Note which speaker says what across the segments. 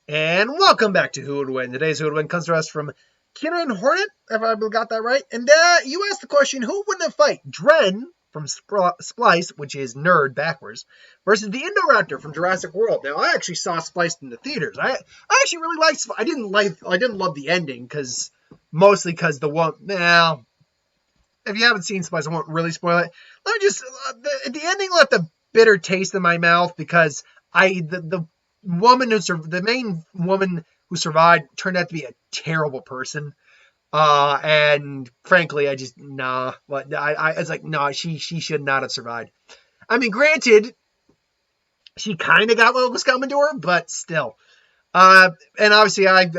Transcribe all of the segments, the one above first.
Speaker 1: And welcome back to Who Would Win. Today's Who Would Win comes to us from Kieran Hornet, if I got that right. And you asked the question, who would in a fight? Dren from Splice, which is nerd backwards, versus the Indoraptor from Jurassic World. Now, I actually saw Spliced in the theaters. I actually really liked. I didn't love the ending mostly because the one. Now, if you haven't seen Splice, I won't really spoil it. Let me just the ending left a bitter taste in my mouth because the the main woman who survived turned out to be a terrible person. And frankly, I just nah. It's like nah. She should not have survived. I mean, granted, she kind of got what was coming to her, but still. And obviously, I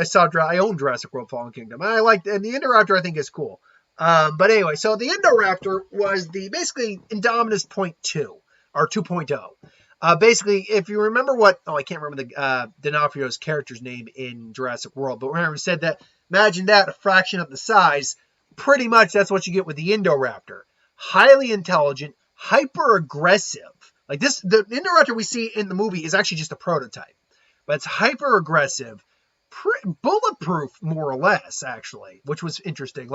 Speaker 1: own Jurassic World: Fallen Kingdom. And the Indoraptor I think is cool. But anyway, so the Indoraptor was the basically Indominus Point 2 or 2.0. Basically, if you remember I can't remember the D'Onofrio's character's name in Jurassic World, but remember, he said that, imagine that, a fraction of the size. Pretty much that's what you get with the Indoraptor. Highly intelligent, hyper aggressive. Like the Indoraptor we see in the movie is actually just a prototype, but it's hyper aggressive, bulletproof, more or less, actually, which was interesting.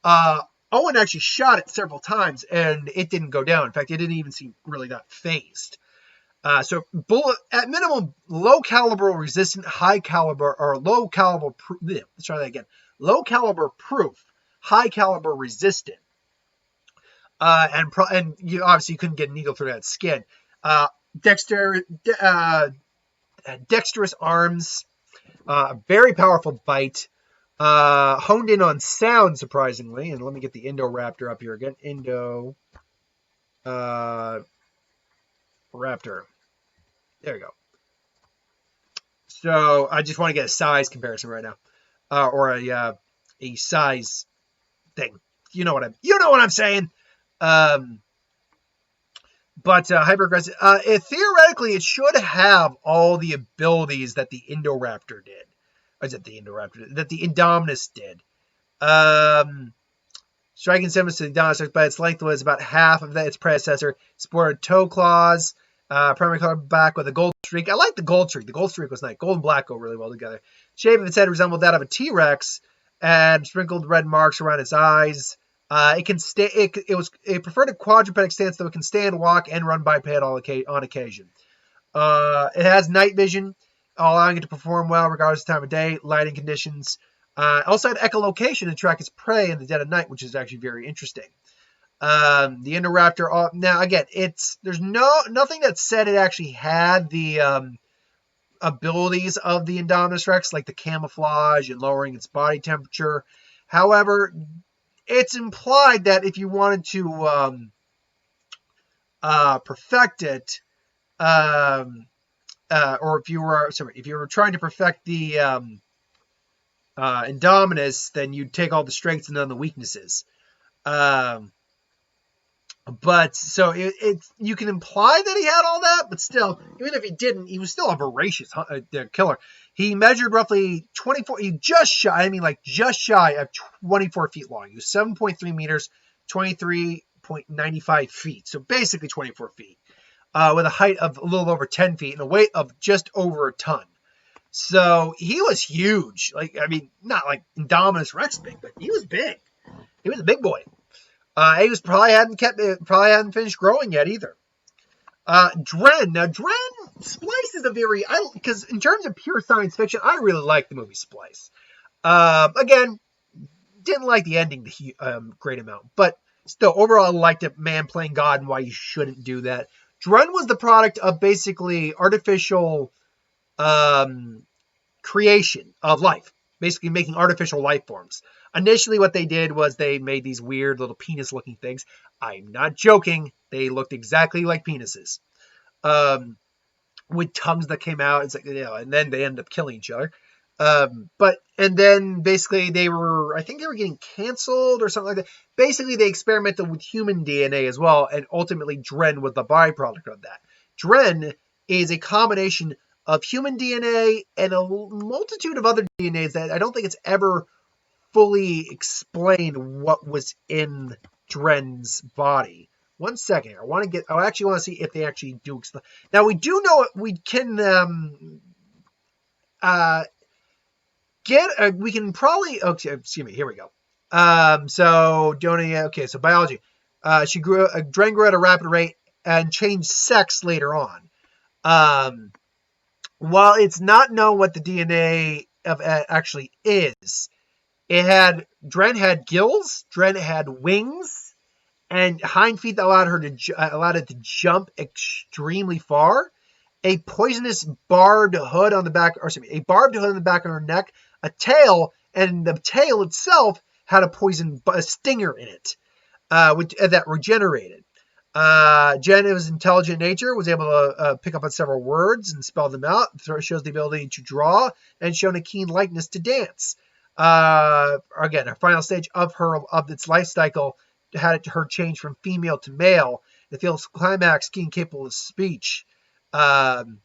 Speaker 1: Owen actually shot it several times and it didn't go down. In fact, it didn't even seem really that phased. So bullet at minimum, low caliber resistant, high caliber or low caliber. Let's try that again. Low caliber proof, high caliber resistant. And you obviously couldn't get an eagle through that skin. Dexterous arms, very powerful bite. Honed in on sound, surprisingly. And let me get the Indoraptor up here again. Raptor. There we go. So I just want to get a size comparison right now, or a size thing. You know what I'm saying. But hyper aggressive. Theoretically, it should have all the abilities that the Indoraptor did. Or is it the Indoraptor? That the Indominus did. Striking semblance to the Indominus, but its length was about half of its predecessor. Sported toe claws. Primary color back with a gold streak. I like the gold streak. The gold streak was nice. Gold and black go really well together. Shape of its head resembled that of a T-Rex, and sprinkled red marks around its eyes. It can stay. It preferred a quadrupedic stance, though it can stand, walk, and run biped on occasion. It has night vision, allowing it to perform well regardless of time of day, lighting conditions. Also had echolocation to track its prey in the dead of night, which is actually very interesting. The Indoraptor. Now again, there's nothing that said it actually had the abilities of the Indominus Rex, like the camouflage and lowering its body temperature. However, it's implied that if you wanted to perfect it, or if you were trying to perfect the Indominus, then you'd take all the strengths and none of the weaknesses. But so you can imply that he had all that, but still, even if he didn't, he was still a voracious killer. He measured roughly 24. Just shy of 24 feet long. He was 7.3 meters, 23.95 feet. So basically 24 feet, with a height of a little over 10 feet and a weight of just over a ton. So he was huge. Not like Indominus Rex big, but he was big. He was a big boy. He was probably hadn't finished growing yet either. Dren. Now, Splice is because in terms of pure science fiction, I really like the movie Splice. Again, didn't like the ending great amount, but still, overall, I liked it. Man playing God and why you shouldn't do that. Dren was the product of basically artificial creation of life, basically making artificial life forms. Initially, what they did was they made these weird little penis-looking things. I'm not joking. They looked exactly like penises, with tongues that came out. It's and then they ended up killing each other. And then basically I think they were getting canceled or something like that. Basically, they experimented with human DNA as well, and ultimately, Dren was the byproduct of that. Dren is a combination of human DNA and a multitude of other DNAs that I don't think it's ever fully explained what was in Dren's body. 1 second. I actually want to see if they actually do explain. Now, we do know we can we can probably, okay, excuse me, here we go. So Donia, okay, so biology. Dren grew at a rapid rate and changed sex later on. While it's not known what the DNA of actually is, Dren had gills, Dren had wings, and hind feet that allowed it to jump extremely far. A poisonous barbed hood on the back, or excuse me, a barbed hood on the back of her neck, a tail, and the tail itself had a stinger in it, that regenerated. Jen was intelligent in nature, was able to pick up on several words and spell them out. Shows the ability to draw and shown a keen likeness to dance. Again, her final stage of its life cycle had her change from female to male. The field's climax, keen capable of speech. And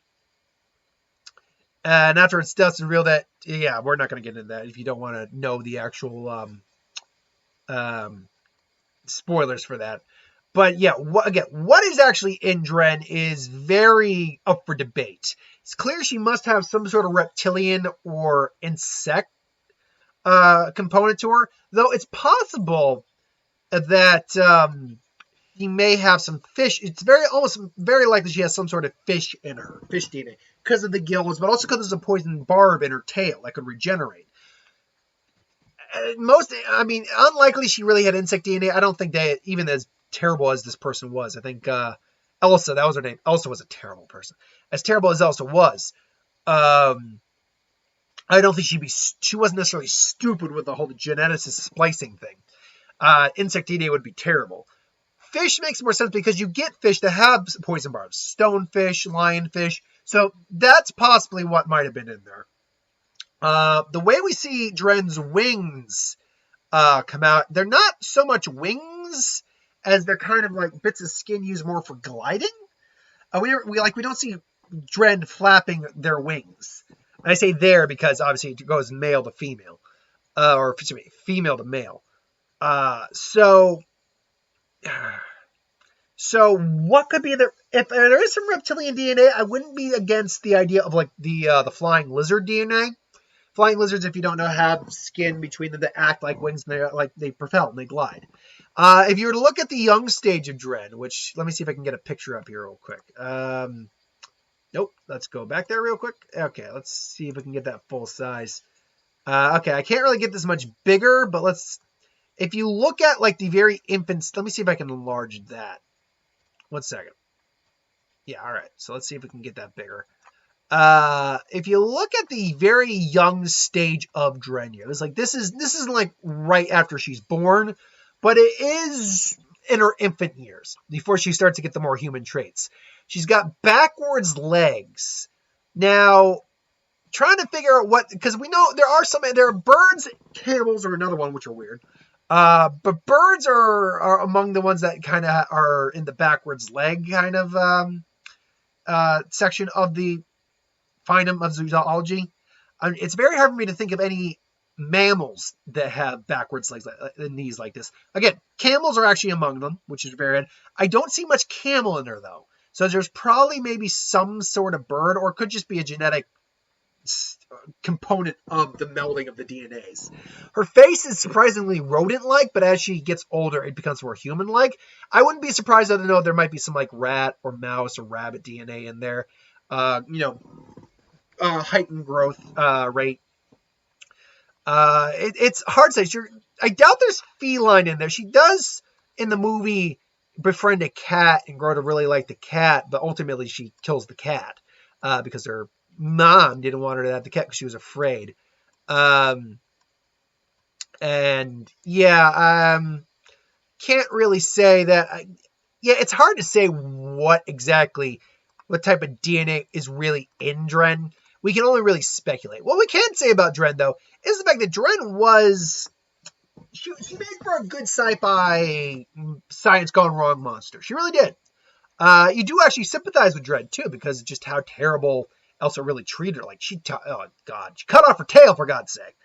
Speaker 1: after its death, it's revealed that, yeah, we're not going to get into that if you don't want to know the actual spoilers for that. But yeah, what is actually in Dren is very up for debate. It's clear she must have some sort of reptilian or insect component to her, though it's possible that she may have some fish. It's almost very likely she has some sort of fish in her, fish DNA, because of the gills, but also because there's a poison barb in her tail that could regenerate. Unlikely she really had insect DNA. I don't think that, even as terrible as this person was, I think Elsa, that was her name. Elsa was a terrible person. As terrible as Elsa was, I don't think she wasn't necessarily stupid with the whole geneticist splicing thing. Insect DNA would be terrible. Fish makes more sense because you get fish that have poison barbs. Stonefish, lionfish. So that's possibly what might have been in there. The way we see Dren's wings come out, they're not so much wings as they're kind of like bits of skin used more for gliding. We don't see Dren flapping their wings. And I say there because obviously it goes male to female, or female to male. So what could be there? If there is some reptilian DNA, I wouldn't be against the idea of like the flying lizard DNA. Flying lizards, if you don't know, have skin between them that act like wings, and they propel and they glide. If you were to look at the young stage of Dren, which, let me see if I can get a picture up here real quick. Nope, let's go back there real quick. Okay, let's see if we can get that full size. Okay, I can't really get this much bigger, but if you look at like the very infants, let me see if I can enlarge that. 1 second. Yeah, all right. So let's see if we can get that bigger. If you look at the very young stage of Dren, it's like this isn't like right after she's born, but it is in her infant years before she starts to get the more human traits. She's got backwards legs. Now, trying to figure out because we know there are birds, camels are another one, which are weird. But birds are among the ones that kind of are in the backwards leg kind of section of the phylum of zoology. It's very hard for me to think of any mammals that have backwards legs and knees like this. Again, camels are actually among them, which is very odd. I don't see much camel in there though. So there's probably maybe some sort of bird, or it could just be a genetic component of the melding of the DNAs. Her face is surprisingly rodent-like, but as she gets older, it becomes more human-like. I wouldn't be surprised to know there might be some like rat or mouse or rabbit DNA in there. Heightened growth rate. It's hard to say. I doubt there's feline in there. She does in the movie befriend a cat and grow to really like the cat, but ultimately she kills the cat because her mom didn't want her to have the cat because she was afraid. Can't really say that. It's hard to say what type of DNA is really in Dren. We can only really speculate. What we can say about Dren, though, is the fact that Dren she made for a good sci-fi science gone wrong monster. She really did. You do actually sympathize with Dren, too, because of just how terrible Elsa really treated her. Like, she cut off her tail, for God's sake.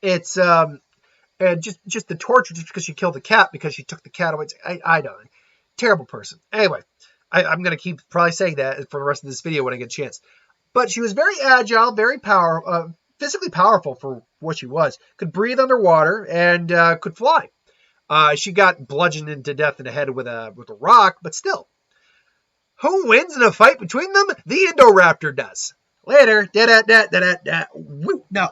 Speaker 1: It's and just the torture just because she killed the cat because she took the cat away. I don't know. Terrible person. Anyway, I'm going to keep probably saying that for the rest of this video when I get a chance. But she was very agile, very physically powerful for what she was. Could breathe underwater and could fly. She got bludgeoned to death in the head with a rock, but still. Who wins in a fight between them? The Indoraptor does. Later. Woo. No.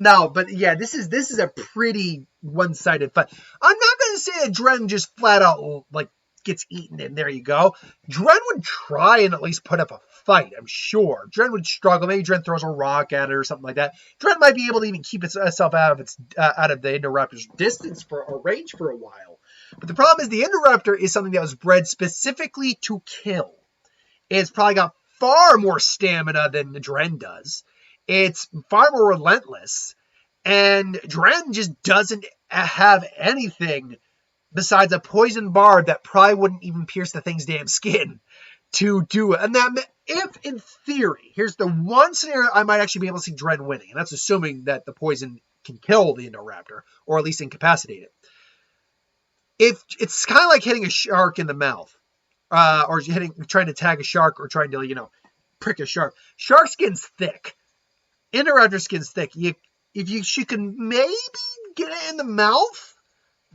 Speaker 1: No, but yeah, this is a pretty one-sided fight. I'm not going to say that Dren just flat out like gets eaten and there you go. Dren would try and at least put up a fight, I'm sure. Dren would struggle. Maybe Dren throws a rock at it or something like that. Dren might be able to even keep itself out of the Indoraptor's distance or range for a while. But the problem is the Indoraptor is something that was bred specifically to kill. It's probably got far more stamina than the Dren does. It's far more relentless. And Dren just doesn't have anything besides a poison barb that probably wouldn't even pierce the thing's damn skin to do it. And that, if in theory, here's the one scenario I might actually be able to see Dren winning, and that's assuming that the poison can kill the Indoraptor, or at least incapacitate it. If it's kind of like hitting a shark in the mouth, or trying to tag a shark, or trying to, prick a shark. Shark skin's thick. Indoraptor skin's thick. She can maybe get it in the mouth,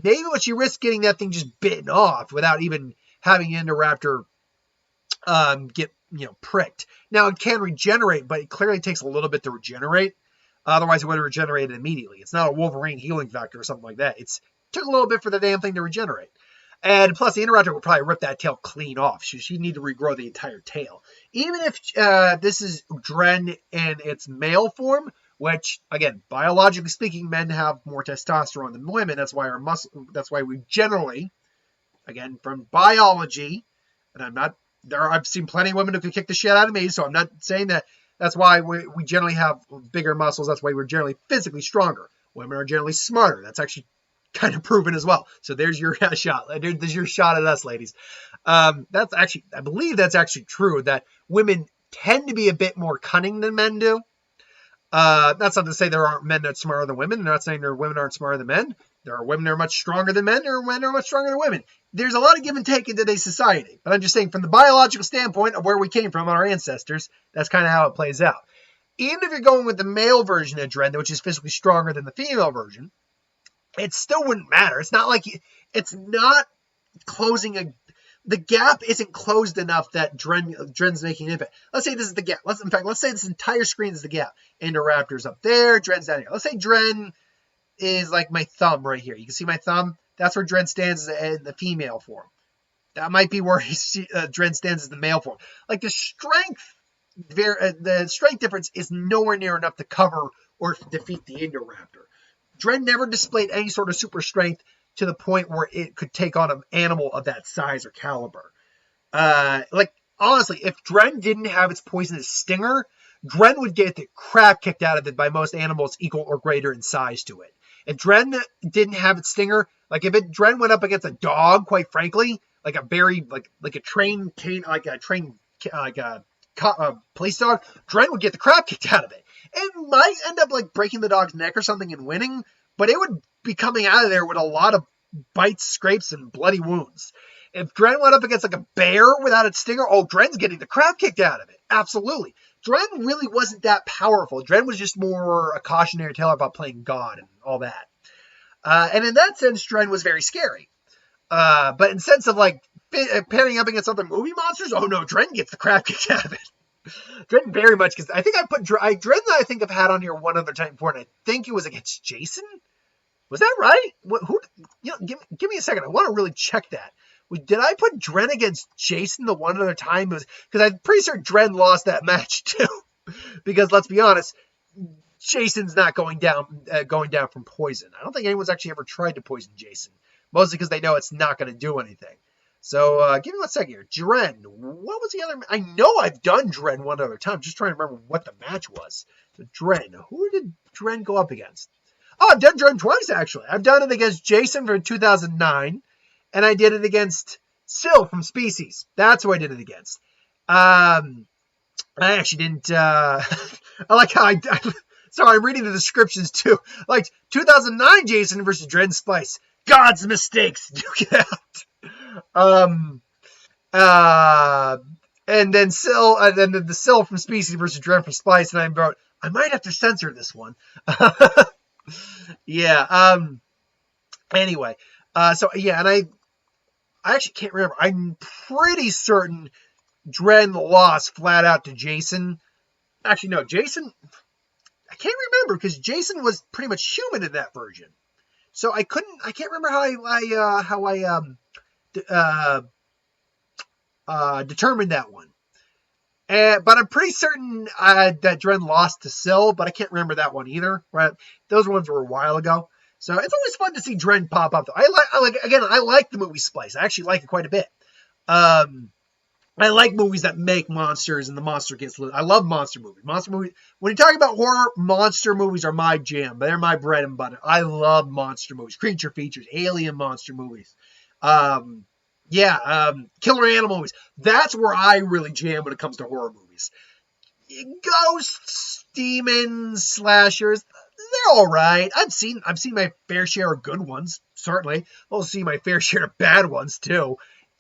Speaker 1: maybe, but she risks getting that thing just bitten off without even having Indoraptor get pricked. Now it can regenerate, but it clearly takes a little bit to regenerate. Otherwise, it would have regenerated immediately. It's not a Wolverine healing factor or something like that. It took a little bit for the damn thing to regenerate. And plus, the Indoraptor would probably rip that tail clean off. She'd need to regrow the entire tail. Even if this is Dren in its male form, which, again, biologically speaking, men have more testosterone than women. That's why we generally, again, from biology, and I've seen plenty of women who can kick the shit out of me, so I'm not saying that that's why we generally have bigger muscles. That's why we're generally physically stronger. Women are generally smarter. That's actually kind of proven as well. So there's your shot. There's your shot at us, ladies. I believe that's actually true, that women tend to be a bit more cunning than men do. That's not to say there aren't men that are smarter than women. I'm not saying women aren't smarter than men. There are women that are much stronger than men. There are men that are much stronger than women. There's a lot of give and take in today's society. But I'm just saying, from the biological standpoint of where we came from, our ancestors, that's kind of how it plays out. Even if you're going with the male version of Dren, which is physically stronger than the female version, it still wouldn't matter. It's not like it's not closing the gap isn't closed enough that Dren's making an impact. Let's say this is the gap. Let's say this entire screen is the gap. Indoraptor's up there, Dren's down here. Let's say Dren is like my thumb right here. You can see my thumb? That's where Dren stands in the female form. That might be where Dren stands in the male form. Like the strength difference is nowhere near enough to cover or defeat the Indoraptor. Dren never displayed any sort of super strength to the point where it could take on an animal of that size or caliber. Honestly, if Dren didn't have its poisonous stinger, Dren would get the crap kicked out of it by most animals equal or greater in size to it. If Dren didn't have its stinger, Dren went up against a dog, quite frankly, like a police dog, Dren would get the crap kicked out of it. It might end up breaking the dog's neck or something and winning, but it would be coming out of there with a lot of bites, scrapes, and bloody wounds. If Dren went up against a bear without its stinger, Dren's getting the crap kicked out of it. Absolutely. Dren really wasn't that powerful. Dren was just more a cautionary tale about playing God and all that. And in that sense, Dren was very scary. But in sense of pairing up against other movie monsters, no, Dren gets the crap kicked out of it. Dren very much, because I think I put Dren that I think I've had on here one other time before, and I think it was against Jason. Was that right? Give me a second. I want to really check that. Did I put Dren against Jason the one other time? Because I'm pretty sure Dren lost that match too. Because let's be honest, Jason's not going down from poison. I don't think anyone's actually ever tried to poison Jason, mostly because they know it's not going to do anything. So give me 1 second here. Dren, what was the other? I know I've done Dren one other time. Just trying to remember what the match was. So Dren, who did Dren go up against? Oh, I've done Dren twice, actually. I've done it against Jason from 2009, and I did it against Sil from Species. That's who I did it against. I actually didn't. I like how sorry, I'm reading the descriptions too. 2009 Jason versus Dren Spice. God's mistakes. Duke it out. And then Syl, and then the Syl from Species versus Dren from Splice, and I wrote, I might have to censor this one. Yeah. Anyway, so yeah, and I actually can't remember. I'm pretty certain Dren lost flat out to Jason. Actually, no, Jason. I can't remember because Jason was pretty much human in that version. So I can't remember how I determined that one. But I'm pretty certain that Dren lost to Syl, but I can't remember that one either. Right? Those ones were a while ago. So it's always fun to see Dren pop up. I like the movie Splice. I actually like it quite a bit. I like movies that make monsters and the monster gets loose. I love monster movies. When you're talking about horror, monster movies are my jam. They're my bread and butter. I love monster movies, creature features, alien monster movies. Killer animal movies. That's where I really jam when it comes to horror movies. Ghosts, demons, slashers, they're all right. I've seen my fair share of good ones, certainly. I'll see my fair share of bad ones too.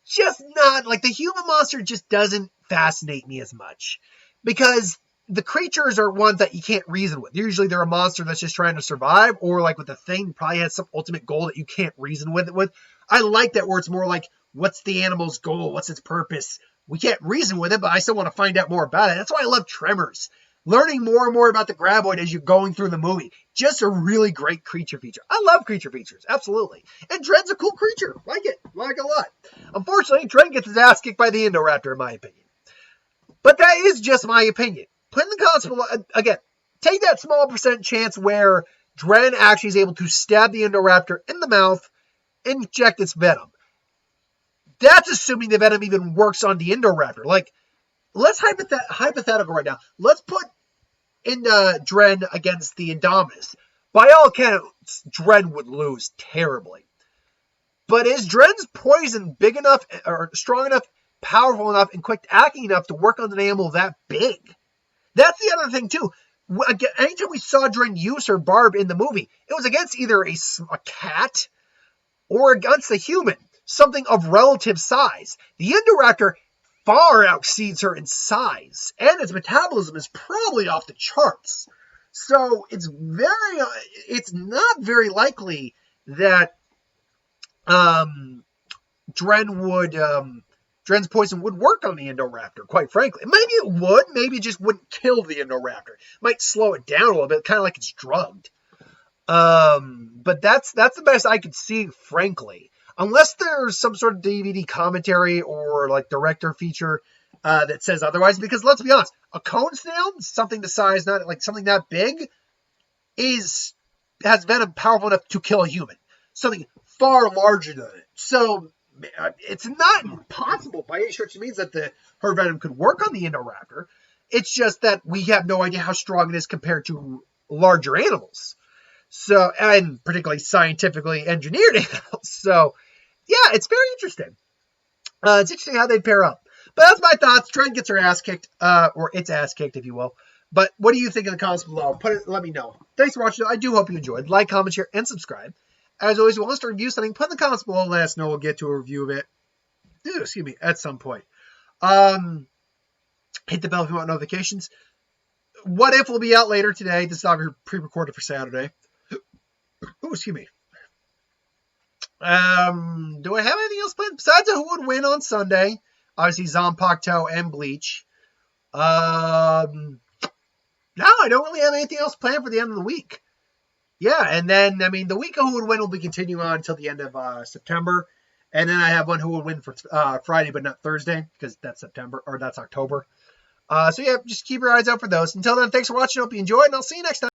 Speaker 1: Just not like the human monster just doesn't fascinate me as much because the creatures are ones that you can't reason with. Usually they're a monster that's just trying to survive, or like with the thing probably has some ultimate goal that you can't reason with it with. I like that where it's more like, what's the animal's goal? What's its purpose? We can't reason with it, but I still want to find out more about it. That's why I love Tremors. Learning more and more about the graboid as you're going through the movie. Just a really great creature feature. I love creature features, absolutely. And Dren's a cool creature. Like it a lot. Unfortunately, Dren gets his ass kicked by the Indoraptor, in my opinion. But that is just my opinion. Put in the constable, again, take that small percent chance where Dren actually is able to stab the Indoraptor in the mouth, inject its venom. That's assuming the venom even works on the Indoraptor. Like, let's hypothetical right now. Let's put in Dren against the Indominus. By all accounts, Dren would lose terribly. But is Dren's poison big enough, or strong enough, powerful enough, and quick acting enough to work on an animal that big? That's the other thing too. Anytime we saw Dren use her barb in the movie, it was against either a cat or against a human, something of relative size. The Indoraptor far exceeds her in size, and its metabolism is probably off the charts. So it's not very likely that Dren's poison would work on the Indoraptor, quite frankly. Maybe it would, maybe it just wouldn't kill the Indoraptor. It might slow it down a little bit, kind of like it's drugged. But that's the best I could see, frankly. Unless there's some sort of DVD commentary or like director feature that says otherwise, because let's be honest, a cone snail, something the size, not like something that big, has venom powerful enough to kill a human. Something far larger than it. So it's not impossible by any stretch of the means that her venom could work on the Indoraptor. It's just that we have no idea how strong it is compared to larger animals. So, and particularly scientifically engineered animals. So, yeah, it's very interesting. It's interesting how they pair up. But that's my thoughts. Dren gets her ass kicked, or its ass kicked, if you will. But what do you think in the comments below? Let me know. Thanks for watching. I do hope you enjoyed. Like, comment, share, and subscribe. As always, if you want us to review something, put in the comments below. Let us know. We'll get to a review of it. At some point. Hit the bell if you want notifications. What If will be out later today. This is obviously pre-recorded for Saturday. Oh, excuse me. Do I have anything else planned besides who would win on Sunday? Obviously, Zanpakuto and Bleach. No, I don't really have anything else planned for the end of the week. Yeah, and then, the week of who would win will be continuing on until the end of September. And then I have one who would win for Friday, but not Thursday, because that's October. So yeah, just keep your eyes out for those. Until then, thanks for watching. Hope you enjoyed, and I'll see you next time.